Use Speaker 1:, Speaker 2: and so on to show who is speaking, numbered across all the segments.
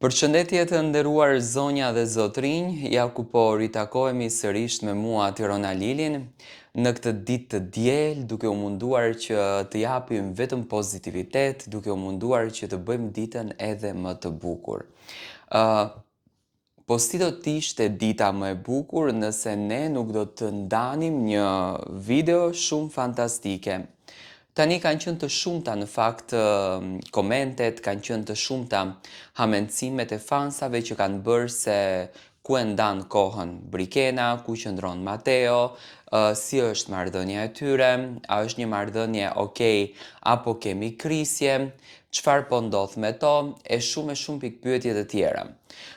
Speaker 1: Përshëndetje të nderuar zonja dhe zotrinj, ja ku po ritakohemi sërish me mua Tirona Lilin në këtë ditë të diel, duke u munduar që të japim vetëm pozitivitet, duke u munduar që të bëjmë ditën edhe më të bukur. Po si do t'ishte dita më e bukur nëse ne nuk do të ndanim një video shumë fantastike. Tani kanë qenë të shumta në fakt komentet, kanë qenë të shumta hamencimet e fansave që kanë bërë se ku e ndan kohën Brikena, ku qëndron Mateo, si është marrëdhënia e tyre, a është një marrëdhënie okay apo kemi krisje, çfarë po ndodh me to, e shumë pikpyetje të tjera.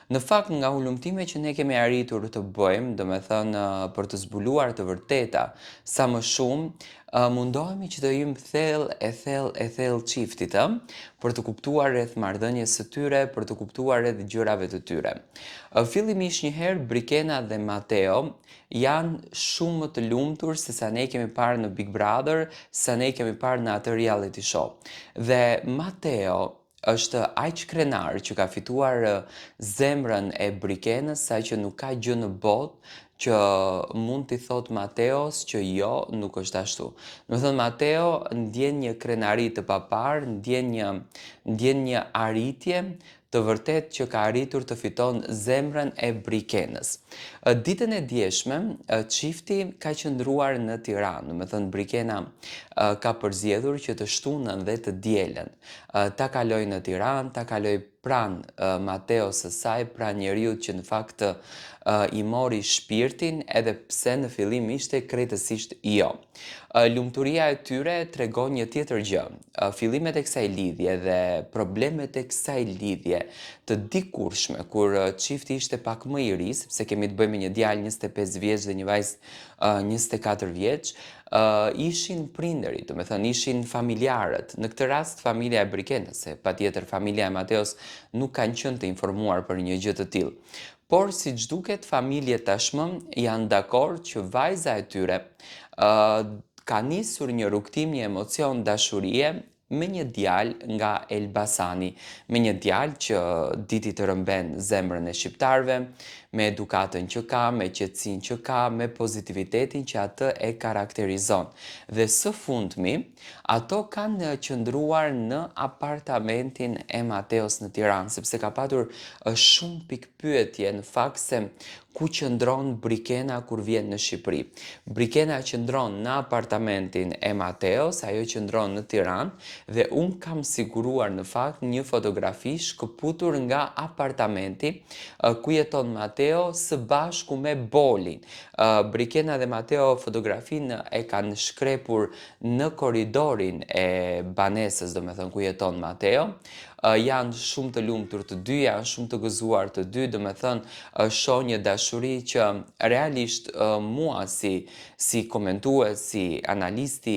Speaker 1: Në fakt nga hulumtime që ne kemi arritur të bëjmë, domethënë për të zbuluar të vërteta sa më shumë, mundohemi që të jemi thellë çiftit, për të kuptuar rreth marrëdhënies së tyre, për të kuptuar rreth gjërave të tyre. Fillimisht njëherë Brikena dhe Mateo janë shumë më të lumtur se sa ne kemi parë në Big Brother, sa ne kemi parë në atë reality show. Dhe Mateo është aq krenar që ka fituar zemrën e Brikenës, saqë nuk ka gjë në botë që mund t'i thot Mateos që jo, nuk është ashtu. Do thënë Mateo ndjen një krenari të papar, ndjen një arritje të vërtet që ka arritur të fiton zemrën e Brikenës. Ditën e djeshme, çifti ka qëndruar në Tiranë, do të thënë Brikena ka përzgjedhur që të shtunën dhe të dielën ta kaloj në Tiranë, ta kaloj pranë Mateos së saj, pranë njeriut që në fakt i mori shpirtin, edhe pse në fillim ishte krejtësisht jo. Lumturia e tyre tregon një tjetër gjë. Fillimet e kësaj lidhje dhe problemet e kësaj lidhje të dikurshme, kur çifti ishte pak më i ri, sepse kemi të bëjmë me një djalë 25 vjeç dhe një vajzë 24 vjeç, ishin prindërit, do të thënë ishin familjarët. Në këtë rast familja e Brikenës, se patjetër familja e Mateos nuk kanë qenë të informuar për një gjë të tillë. Por siç duket, familjet tashmë janë dakord që vajza e tyre ka nisur një rrugtim, një emocion dashurie me një djalë nga Elbasani, me një djalë që diti të rëmben zemrën e shqiptarëve, me edukatën që ka, me qetësinë që ka, me pozitivitetin që atë e karakterizon. Dhe së fundmi, ato kanë qëndruar në apartamentin e Mateos në Tiranë, sepse ka patur shumë pikpyetje në fakt se ku qëndron Brikena kur vjen në Shqipëri. Brikena qëndron në apartamentin e Mateos, ajo qëndron në Tiranë, dhe unë kam siguruar në fakt një fotografi shkëputur nga apartamenti ku jeton Mateo së bashku me Bolin. Brikena dhe Mateo fotografinë e kanë shkrepur në korridorin e banesës, domethënë ku jeton Mateo. Janë shumë të lumtur të dy, janë shumë të gëzuar të dy, domethënë shoh një dashuri që realisht mua si komentues, si analisti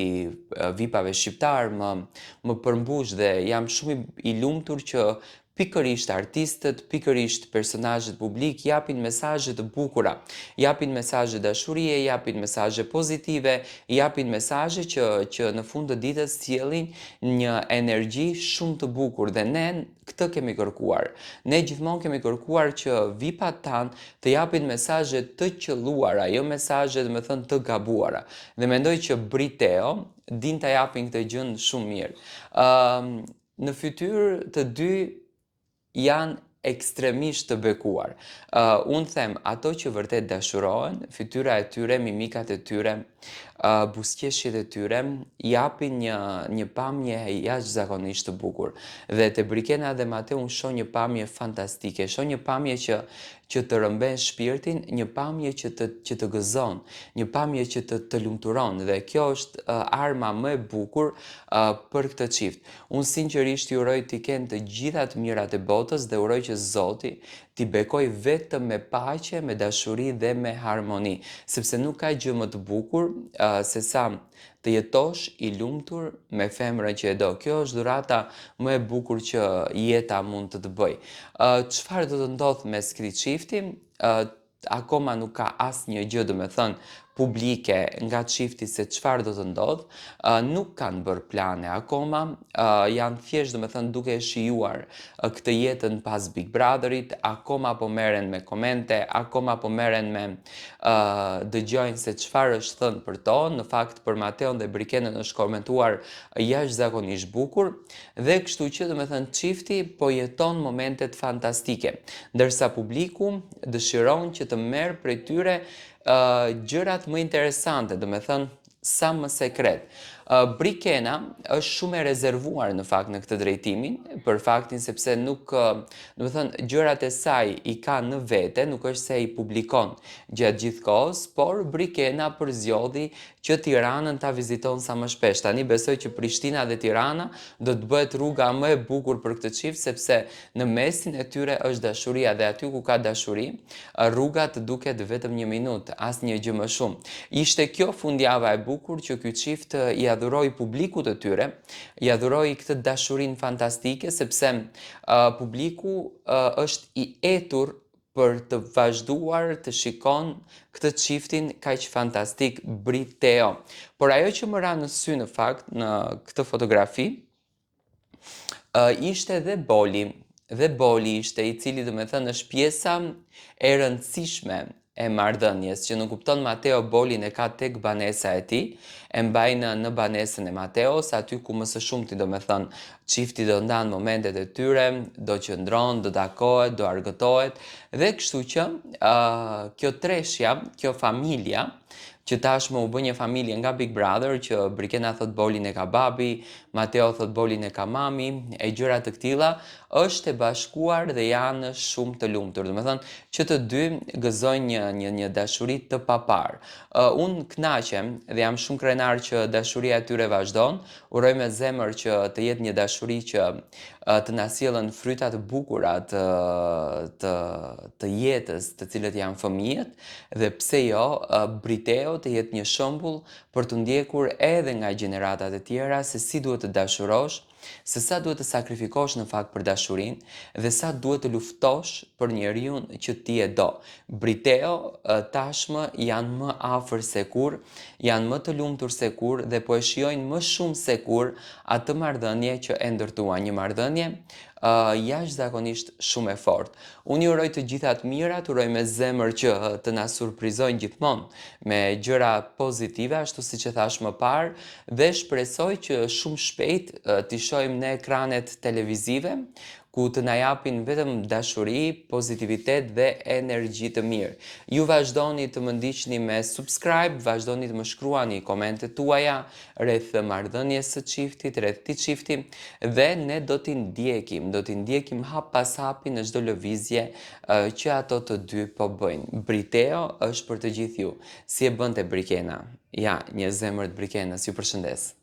Speaker 1: vipave shqiptar më përmbush dhe jam shumë i lumtur që pikërisht artistët, pikërisht personazhet publik japin mesazhe të bukura, japin mesazhe dashurie, japin mesazhe pozitive, japin mesazhe që në fund të ditës sjellin një energji shumë të bukur dhe ne këtë kemi kërkuar. Ne gjithmonë kemi kërkuar që vipat tanë të japin mesazhe të qelluara, jo mesazhe domethënë të gabuara. Dhe mendoj që Briteo din ta japin këtë gjën shumë mirë. Në fytyrë të dy janë ekstremisht të bekuar. Unë them, ato që vërtet dashurohen, fytyra e tyre, mimikat e tyre, buzëqeshjet e tyre, japin një pamje jashtëzakonisht të bukur. Dhe te Brikena dhe Mateo unë shoh një pamje fantastike, shoh një pamje që të rëmben shpirtin, një pamje që të gëzon, një pamje që të lumturon, dhe kjo është arma më e bukur për këtë çift. Unë sinqerisht ju uroj t'i kenë të gjitha të mirat e botës dhe uroj që Zoti t'i bekoj vetëm me paqe, me dashuri dhe me harmoni, sepse nuk ka gjë më të bukur se sa të jetosh i lumtur me femrën që e do. Kjo është dhurata më e bukur që jeta mund të bëj. Çfarë do të ndodh mes këtij çifti? Akoma nuk ka asnjë gjë, domethënë, publike nga çifti se çfarë do të ndodh, nuk kanë bërë plane akoma, janë thjesht domethënë duke e shijuar këtë jetën pas Big Brotherit, akoma po merren me komente, akoma po merren me dëgjojnë se çfarë është thënë për to. Në fakt për Mateon dhe Brikenën është komentuar jashtëzakonisht bukur dhe kështu që domethënë çifti po jeton momentet fantastike, ndërsa publiku dëshiron që të merr prej tyre gjërat më interesante, do me thënë sa më sekret. Brikena është shumë e rezervuar në fakt në këtë drejtimin, për faktin sepse nuk, do me thënë, gjërat e saj i ka në vete, nuk është se i publikon gjatë gjithë kohës, por Brikena përzjodhi që Tiranën ta viziton sa më shpesh. Tani besoj që Prishtina dhe Tirana do të bëhet rruga më e bukur për këtë çift, sepse në mesin e tyre është dashuria dhe aty ku ka dashuri, rruga të duket vetëm 1 minutë, asnjë gjë më shumë. Ishte kjo fundjava e bukur që ky çift i adhuroi publikut të tyre, i adhuroi këtë dashurinë fantastike, sepse publiku është i etur për të vazhduar të shikon këtë çiftin kaq fantastik Briteo. Por ajo që më ra në sy në fakt në këtë fotografi ishte dhe Boli ishte i cili do me thënë është pjesa e rëndësishme e marrëdhënies, që nuk kupton Mateo Bolin e ka tek banesa e tij, e mbajnë në banesën e Mateos, aty ku më së shumti do me thënë çifti do ndanë momentet e tyre, do qëndron, do takohet, do argëtohet, dhe kështu që kjo treshja, kjo familja, që tashmë u bë një familje nga Big Brother, që Brikena thot Bolin e ka babi, Mateo thot Bolin e ka mami, e gjëra të këtilla, është e bashkuar dhe janë shumë të lumtur. Do me thënë që të dy gëzojnë një dashuri të papar. Unë kënaqem dhe jam shumë krenar që dashuria e tyre vazhdon. Uroj me zemër që të jetë një dashuri që të na sjellën fryta të bukura të jetës, të cilët janë fëmijët, dhe pse jo, Briteo të jetë një shembull për të ndjekur edhe nga gjeneratat e tjera se si duhet të dashurosh, se sa duhet të sakrifikosh në fakt për dashurinë dhe sa duhet të luftosh për njeriu që ti e do. Briteo tashmë janë më afër se kur, janë më të lumtur se kur dhe po e shijojnë më shumë se kur atë marrëdhënie që e ndërtuan, një marrëdhënie jashtëzakonisht shumë e fortë. Unë ju uroj të gjitha të mirat, uroj me zemër që të na surprizojnë gjithmonë me gjëra pozitive, ashtu siç e thash më parë, dhe shpresoj që shumë shpejt t'i shohim në ekranet televizive, ku të na japin vetëm dashuri, pozitivitet dhe energji të mirë. Ju vazhdoni të më ndiqni me subscribe, vazhdoni të më shkruani komentet tuaja rreth marrëdhënies së çiftit, rreth këtij çifti, dhe ne do t'i ndjekim hap pas hapi në çdo lëvizje që ato të dy po bëjnë. Briteo është për të gjithë ju. Si e bënte Brikena? Ja, një zemër të Brikenas, ju përshëndes.